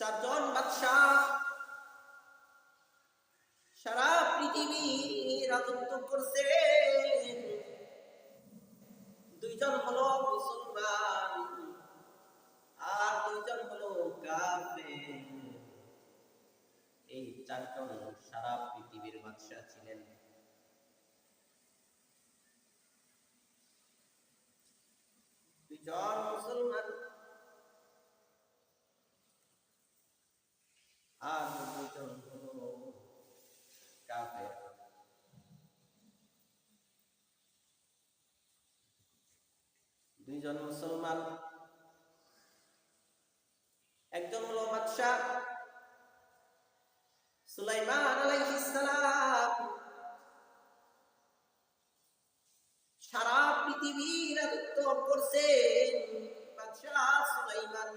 চারজন বাদশাহ সারা পৃথিবী রাজত্ব করছেন। দুইজন হলো মুসলমান আর দুইজন হলো কাফের। এই চারজন সারা পৃথিবীর বাদশাহ ছিলেন। দুইজন মুসলমান আর দুইজন হলো কাফের। দুইজন মুসলমান, একজন হলো বাদশাহ সুলাইমান আলাইহিস সালাম। সারা পৃথিবী রাজত্ব করছেন বাদশাহ সুলাইমান।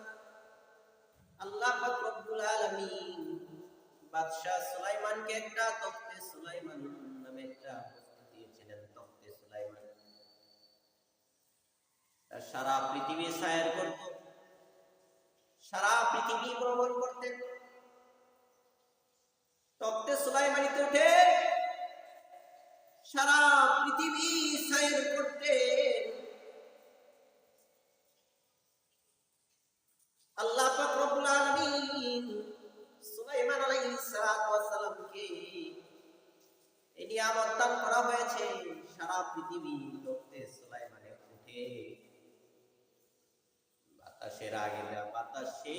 আল্লাহ পাক রব্বুল আলামিন বাদশাহ সুলাইমানকে একটা তখতে সুলাইমান নামে একটা বস্তু দিয়েছিলেন। তখতে সুলাইমান সারা পৃথিবী সায়ের করত, সারা পৃথিবী ভ্রমণ করতেন। তখতে সুলাইমানিতে উঠে সারা পৃথিবী সায়ের করতেন। আল্লাহ পাক রব্বুল আলামিন সুলাইমান আলাইহিস সালাতু ওয়াস সালামকে এই নিয়ামত দান করা হয়েছে। সারা পৃথিবী তখতে সুলাইমানে উঠে বাতাসের আগে বাতাসে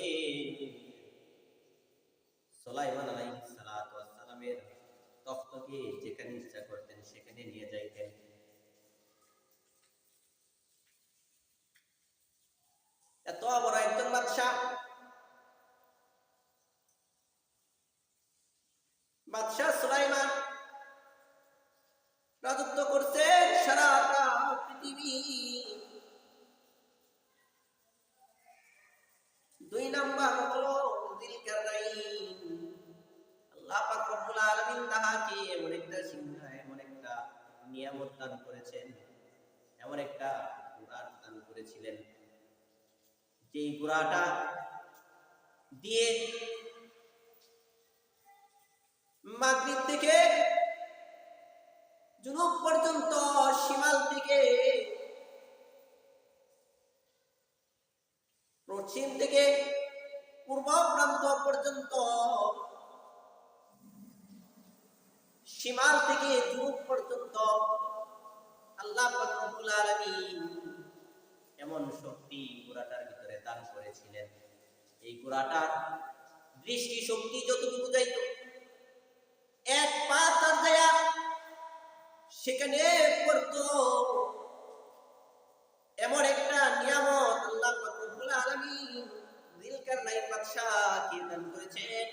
সুলাইমান আলাইহিস সালাতু ওয়াস সালামের তখতকে যেখানে ইচ্ছা করতেন সেখানে নিয়ে যাইতেন। এত বড় একজন বাদশাহ, বাদশাহ সুলাইমান রাজত্ব করছেন সারাটা পৃথিবী। দুই নাম্বার হলো যিলকারনাইন। আল্লাহ পাক রব্বুল আলামিন তাহাকে এমন একটা সিংহাসন, এমন একটা নিয়ামত দান করেছেন, এমন একটা ঘোড়া দান করেছিলেন, যেই ঘোড়াটা দিয়ে মাগরিব থেকে জুনুব পর্যন্ত, শিমাল থেকে পশ্চিম থেকে পূর্ব প্রান্ত পর্যন্ত, শিমাল থেকে জুনুব পর্যন্ত আল্লাহ পাক রব্বুল আলামিন এমন শক্তি ঘোড়াটার ভিতরে দান করেছিলেন। এই ঘোড়াটার দৃষ্টি শক্তি যতটুকু যাইত, এক পা তার যায় সেখানে পড়তো। এমন একটা নিয়ামত আল্লাহ পাক রব্বুল আলামিন যিলকারনাইন বাদশাহকে দান করেছেন।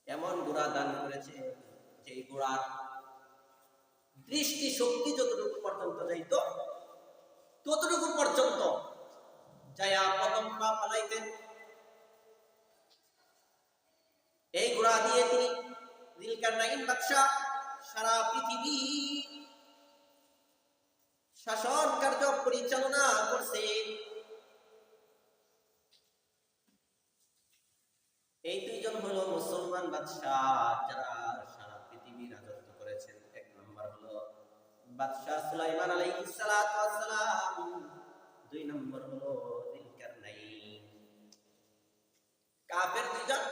এমন ঘোড়া দান করেছে যে ঘোড়ার দৃষ্টি শক্তি যতটুকু পর্যন্ত যাইত, ততটুকু পর্যন্ত যায়া প্রথম পা পালাইতেন। এই ঘোড়া দিয়ে তিনি যিলকারনাইন বাদশাহ সারা পৃথিবী শাসন কার্য পরিচালনা করছেন। এই দুইজন হলো মুসলমান বাদশাহ যারা সারা পৃথিবী রাজত্ব করেছেন। এক নম্বর হলো বাদশাহ সুলাইমান আলাইহিস সালাতু ওয়াস সালাম, দুই নম্বর হলো যিলকারনাইন। কাফের দুইজন,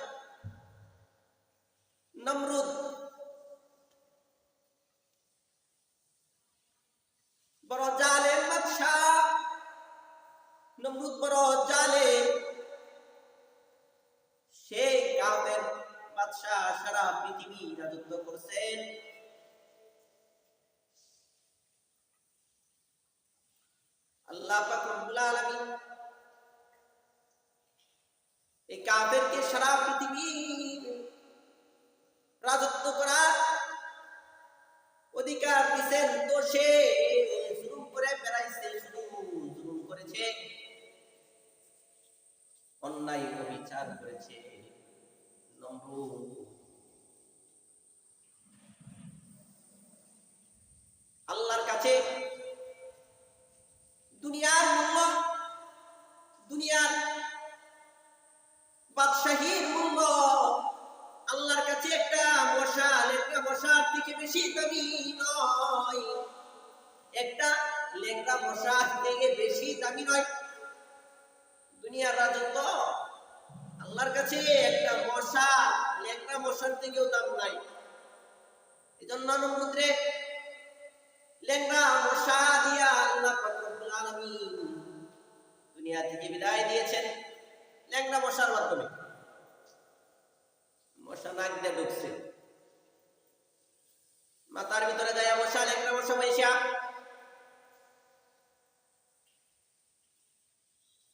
নমরুদ বড় জালেম বাদশাহ, নমরুদ বড় জালেম। সে কাফের বাদশাহ সারা পৃথিবী রাজত্ব করছেন। আল্লাহ পাক রব্বুল আলামিন এই কাফেরকে সারা পৃথিবী রাজত্ব করার অধিকার দিয়েছেন। তো সে জুলুম করে বেড়াইছে, শুধু জুলুম করেছে, অন্যায় অবিচার করেছে। নমরুদ আল্লাহর কাছে দুনিয়ার মূল্য, দুনিয়ার মশার থেকে বেশি দামি নয়, একটা ল্যাংড়া মশার থেকে বেশি দামি নয়। দুনিয়ার রাজত্ব আল্লাহর কাছে একটা মশা, ল্যাংড়া মশার থেকেও দাম নাই। এজন্য নমরুদরে ল্যাংড়া মশা দিয়া আল্লাহ পাক রব্বুল আলামিন দুনিয়া থেকে বিদায় দিয়েছেন ল্যাংড়া মশার মাধ্যমে। মশা নাক দিয়ে ঢুকছে, মাথার ভিতরে যায় মশা, ল্যাংড়া মশা পয়সা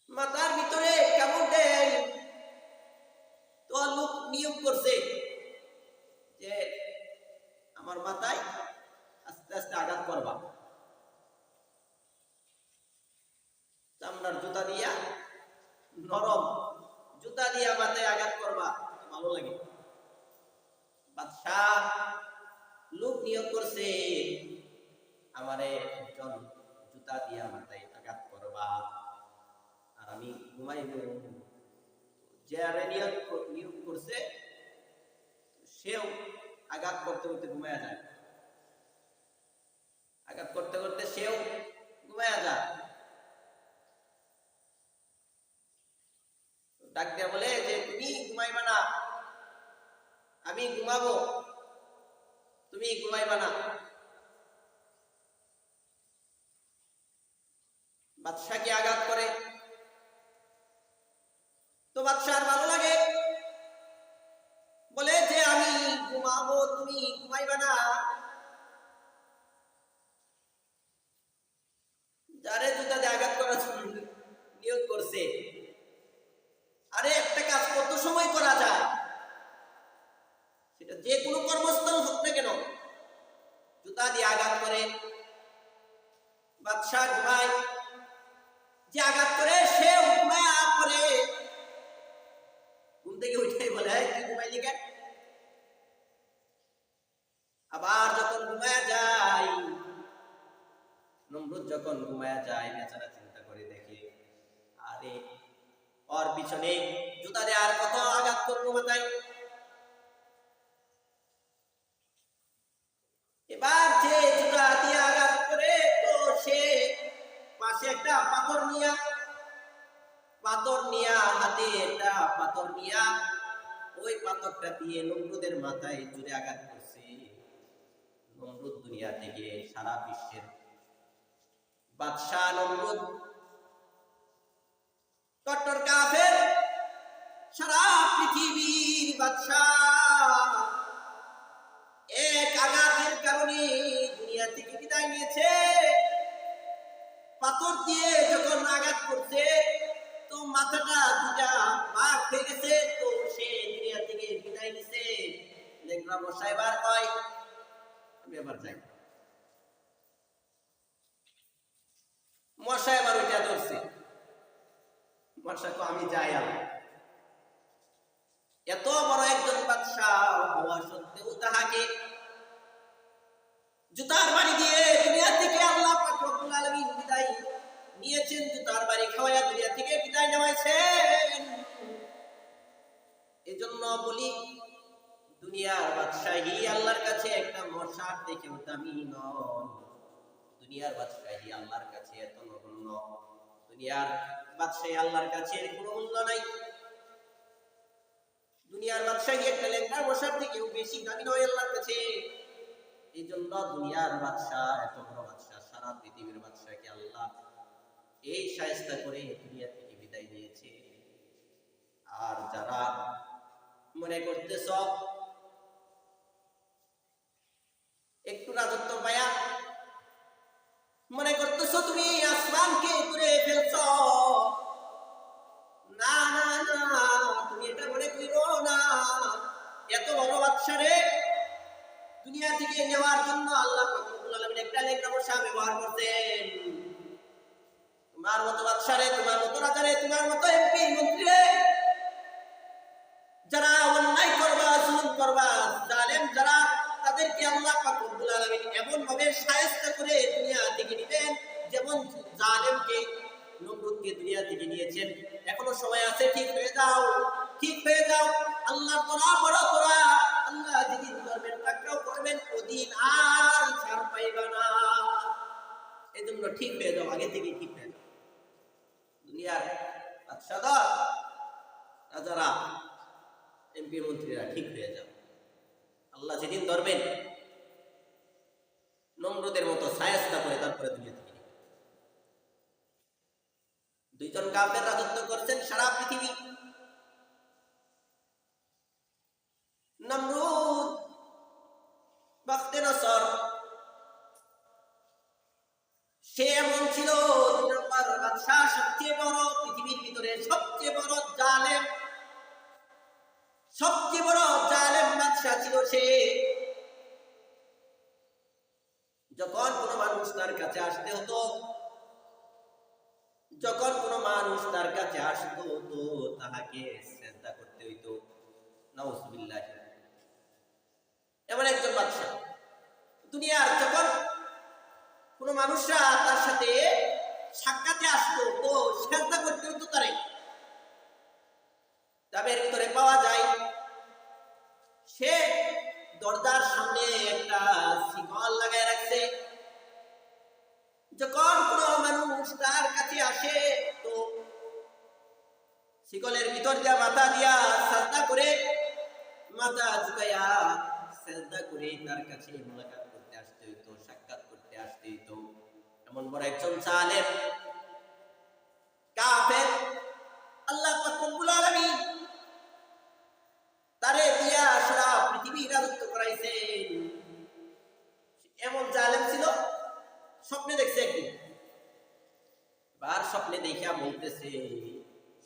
মাথার ভিতরে কেমন দেয়। তো লোক নিয়োগ করছে যে আমার মাথায় আস্তে আস্তে আঘাত করবা, চামড়ার জুতা দিয়া, নরম জুতা দিয়া মাথায় আঘাত করবা, ভালো লাগে। বাদশাহ লোক নিয়োগ করছে আমারে একজন জুতা দিয়া মাথায় আঘাত করবা আর আমি ঘুমাইব। যে নিয়োগ করছে সেও আঘাত করতে করতে ঘুমায়া যায়, আঘাত করতে করতে সেও ঘুমায়া যায়। ডাক দিয়া বলে যে তুমি ঘুমাইবা না, আমি ঘুমাবো, তুমি ঘুমাইবা না। বাদশাকে আঘাত করে, তো বাদশার ভালো লাগে, বলে যে আমি ঘুমাবো, তুমি ঘুমাইবা না। যারে জুতা দিয়ে আঘাত করার নিয়োগ করছে, আরে একটা কাজ কত সময় করা যায়, সেটা যে কোনো কর্মস্থল হোক না কেন, জুতা দিয়ে আঘাত করে। বাদশাহ ঘুমায়, যে আঘাত করে সে ঘুমায়া পড়ে, ঘুম থেকে উঠে বলে তুই ঘুমাইলি কেন? আবার যখন ঘুমায়া যায়, নমরুদ যখন ঘুমায়া যায়, বেচারা চিন্তা করে দেখে আরে ওর পিছনে জুতা দিয়ে আর কত আঘাত করবো মাথায়। এবার যে জুতা দিয়ে আঘাত করে, তো সে পাশে একটা পাথর নিয়া হাতে একটা পাথর নিয়া ওই পাথরটা দিয়ে নমরুদের মাথায় জুড়ে আঘাত করছে। নমরুদ দুনিয়া থেকে, সারা বিশ্বের বাদশাহ নমরুদ কট্টর কাফের, সারা পৃথিবীর বাদশাহ, এক আঘাতের কারণে দুনিয়া থেকে বিদায় নিয়েছে। পাথর দিয়ে যখন আঘাত করছে, তো মাথাটা দুটা ভাগ হয়ে গেছে, তো সে দুনিয়া থেকে বিদায় নিছে। লেংরা মশা এবার কয় আমি এবার যাই। মশা এবার ওইটা ধরছে, মশা তো আমি যাই। এত বড় একজন বাদশাহ হওয়া সত্ত্বেও তাহাকে জুতার বাড়ি দিয়ে দুনিয়া থেকে আল্লাহ পাক রব্বুল আলামিন বিদায় নিয়েছেন, জুতার বাড়ি খাওয়াইয়া দুনিয়া থেকে বিদায় নেওয়াইছেন। এজন্য বলি দুনিয়ার বাদশাহী আল্লাহর কাছে একটা মশার থেকেও দামি নয়। দুনিয়ার বাদশাহী আল্লাহর কাছে এত নগণ্য, দুনিয়ার বাদশাহী আল্লাহর কাছে এর কোনো মূল্য নাই। দুনিয়ার বাদশাহী একটা ল্যাংড়া মশার থেকেও বেশি দামি নয় আল্লাহর কাছে। এই জন্য দুনিয়ার বাদশাহ, এত বড় বাদশাহ, সারা পৃথিবীর বাদশাহকে আল্লাহ এই শায়েস্তা করে দুনিয়া থেকে বিদায় নিয়েছে। আর যারা মনে করতেছ একটু রাজত্ব পায়া মনে করতেছ তুমি আসমানকে করে ফেলছ, না না না, তুমি এটা মনে করো না। এত বড় বাদশারে দুনিয়া থেকে নেওয়ার জন্য আল্লাহ পাক রব্বুল আলামিন একটা লেংড়া মশা ব্যবহার করতেন। তোমার মতো বাদশারে, তোমার মতো রাজারে, তোমার মতো এমপি মন্ত্রীরে যারা অন্যায় করবা, জুলুম করবা, জালেম যারা, তাদেরকে আল্লাহ পাক রব্বুল আলামিন এমন ভাবে শায়েস্তা করে দুনিয়া থেকে নেবেন, যেমন জালেমকে, নমরুদকে দুনিয়া থেকে নিয়েছেন। এখনো সময় আছে, ঠিক হয়ে যাও, ঠিক হয়ে যাও। আল্লাহ তোরা বড় তোরা, আল্লাহ যেদিন করবেন পাকড়াও করবেন। দিন আর ছাড় পাইবা না। এই জন্য ঠিক হয়ে যাও, আগে থেকে ঠিক হয়ে যাও। দুনিয়ার বাদশাহরা, রাজারা, এমপি মন্ত্রীরা ঠিক হয়ে যাও। আল্লাহ যেদিন ধরবেন নমরুদের মতো সায়াস্তা করে তারপরে দুনিয়া থেকে নিবেন। দুইজন কাফের রাজত্ব করছেন সারা পৃথিবী। নমরুদ, বাখতে নসর, সে এমন ছিল দুই নম্বর বাদশাহ, সবচেয়ে বড়, পৃথিবীর ভিতরে সবচেয়ে বড় জালেম, সবচেয়ে বড় জালেম বাদশাহ ছিল সে। যখন কোনো মানুষ তার কাছে আসতে হতো, যখন কোনো মানুষ তার কাছে আসতো তো তাহাকে সিজদা করতে হইতো। নাউজুবিল্লাহ। এমন একজন বাদশাহ। দুনিয়ার যখন কোনো মানুষরা তার সাথে সাক্ষাতে আসতো তো সিজদা করতে হইতো তারে। তবে এর ভিতরে পাওয়া যায় সে দরজার সামনে একটা শিকল লাগায় রাখছে। যখন কোনো মানুষ তার কাছে আসে তো শিকলের ভিতর দিয়া মাথা দিয়া সিজদা করে, মাথা ঝুঁকাইয়া সিজদা করে তার কাছে মুলাকাত করতে আসতে হইতো, সাক্ষাৎ করতে আসতে হইতো। এমন বড় একজন জালেম কাফের আল্লাহ পাক রব্বুল আলামিন তারে দিয়া সারা পৃথিবী রাজত্ব করাইছেন। এমন জালেম ছিল, স্বপ্নে দেখছে একদিন, বার স্বপ্নে দেখিয়া বলতেছে,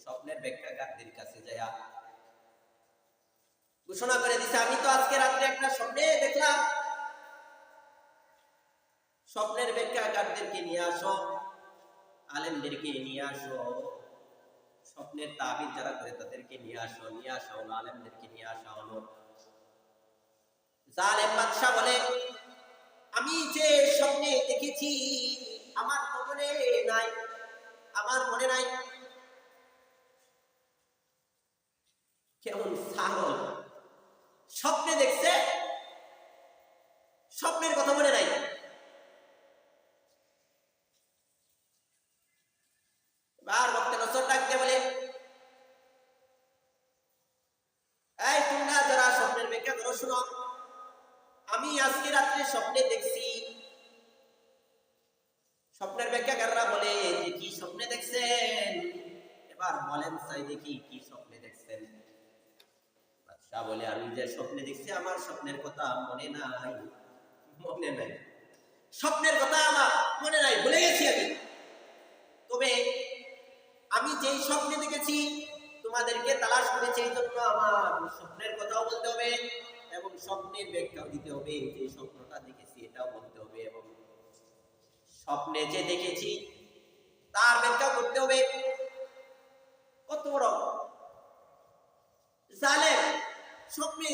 স্বপ্নের ব্যাখ্যাকারদের কাছে যায়া ঘোষণা করে দিছে, আমি তো আজকে রাত্রে একটা স্বপ্নে দেখলাম, স্বপ্নের ব্যাখ্যাকারদেরকে নিয়ে আসো, আলেমদেরকে নিয়ে আসো, স্বপ্নের তাবির যারা করে তাদেরকে নিয়ে আসো, নিয়ে আসা হলো, আলেমদেরকে নিয়ে আসা হলো। জালেম বাদশা বলে, আমি যে স্বপ্নে দেখেছি আমার মনে নাই, আমার মনে নাই। কেমন ছাগল, স্বপ্নে দেখছে, স্বপ্নের কথা মনে নাই। এবার বক্তা নজর ডাকতে বলে, এই তোমরা যারা স্বপ্নের ব্যাখ্যা করো শুনো, আমি আজকে রাত্রে স্বপ্নে দেখছি। স্বপ্নের ব্যাখ্যাকাররা বলে যে কি স্বপ্নে দেখছেন, এবার বলেন চাই দেখি কি স্বপ্নে দেখছেন। বাদশা বলে, আমি যে স্বপ্নে দেখছি আমার স্বপ্নের কথা মনে নাই, মনে নাই, স্বপ্নের কথা আমার মনে নাই, ভুলে গেছি আমি। তবে আমি যেই স্বপ্নে দেখেছি তোমাদেরকে তালাশ করেছি, এই জন্য আমার স্বপ্নের কথাও বলতে হবে এবং স্বপ্নের ব্যাখ্যাও দিতে হবে। যে স্বপ্নটা দেখেছি এটাও বলতে হবে এবং স্বপ্নে যে দেখেছি তার ব্যাখ্যা করতে হবে। কত বড় জালেম, স্বপ্নে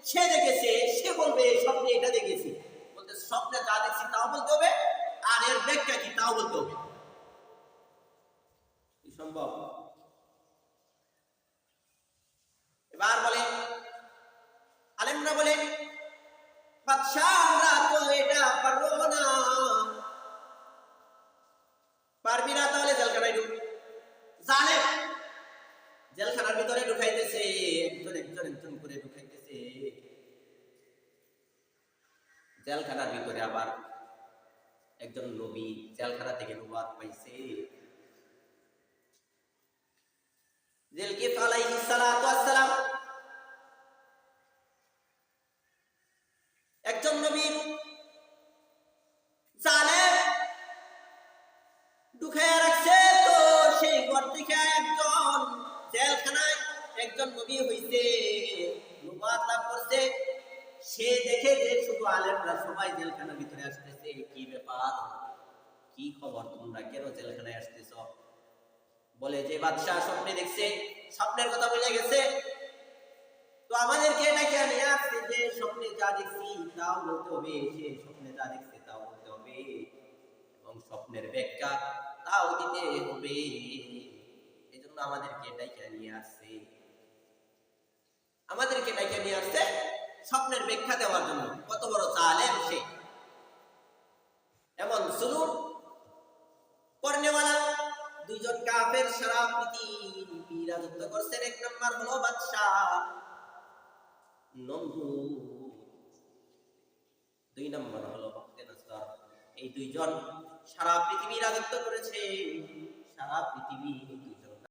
সে দেখেছে, সে বলবে স্বপ্নে এটা দেখেছি, বলতে স্বপ্নে যা দেখছি তাও বলতে হবে আর এর ব্যাখ্যা কি তাও বলতে হবে। কি সম্ভব? এবার বলে আলেমরা বলে, বাদশা আমরা তো এটা পারবো না। পারবি না তাহলে জেলখানায় ঢুক। জালেম জেলখানার ভিতরে ঢুকাইতেছে, একজন একজন একজন করে ঢুকাইতেছে। জেলখানার ভিতরে আবার একজন নবী জেলখানা থেকে নবুয়ত পাইছে। জুলকিফল আলাইহিস সালাতু ওয়াস সালাম একজন নবী, জালেম ঢুকাইয়া রাখছে। তো সেই ঘর থেকে একজন জেলখানায় একজন নবী হইছে, নবুয়ত লাভ করছে। সে দেখে যে শুধু আলেমরা সবাই জেলখানার ভিতরে আসতেছে, কি ব্যাপার, কি খবর, তোমরা কেন জেলখানায় আসতেছ? বলে যে বাদশা স্বপ্নে দেখছে, স্বপ্নের কথা বলে গেছে, তো আমাদেরকে এটাকে নিয়ে আসছে যে স্বপ্নে যা দেখছি তাও বলতে হবে, সে স্বপ্নে যা দেখছে তাও বলতে হবে এবং স্বপ্নের ব্যাখ্যা তাও দিতে হবে। এই জন্য আমাদেরকে এটাকে নিয়ে আসছে, আমাদেরকে এটাকে নিয়ে আসছে স্বপ্নের ব্যাখ্যা দেওয়ার জন্য। কত বড় জালেম, পৃথিবী রাজত্ব করছেন। এক নম্বর হলো বাদশাহ নমরুদ, দুই নম্বর হলো এই দুইজন সারা পৃথিবী রাজত্ব করেছে। সারা পৃথিবী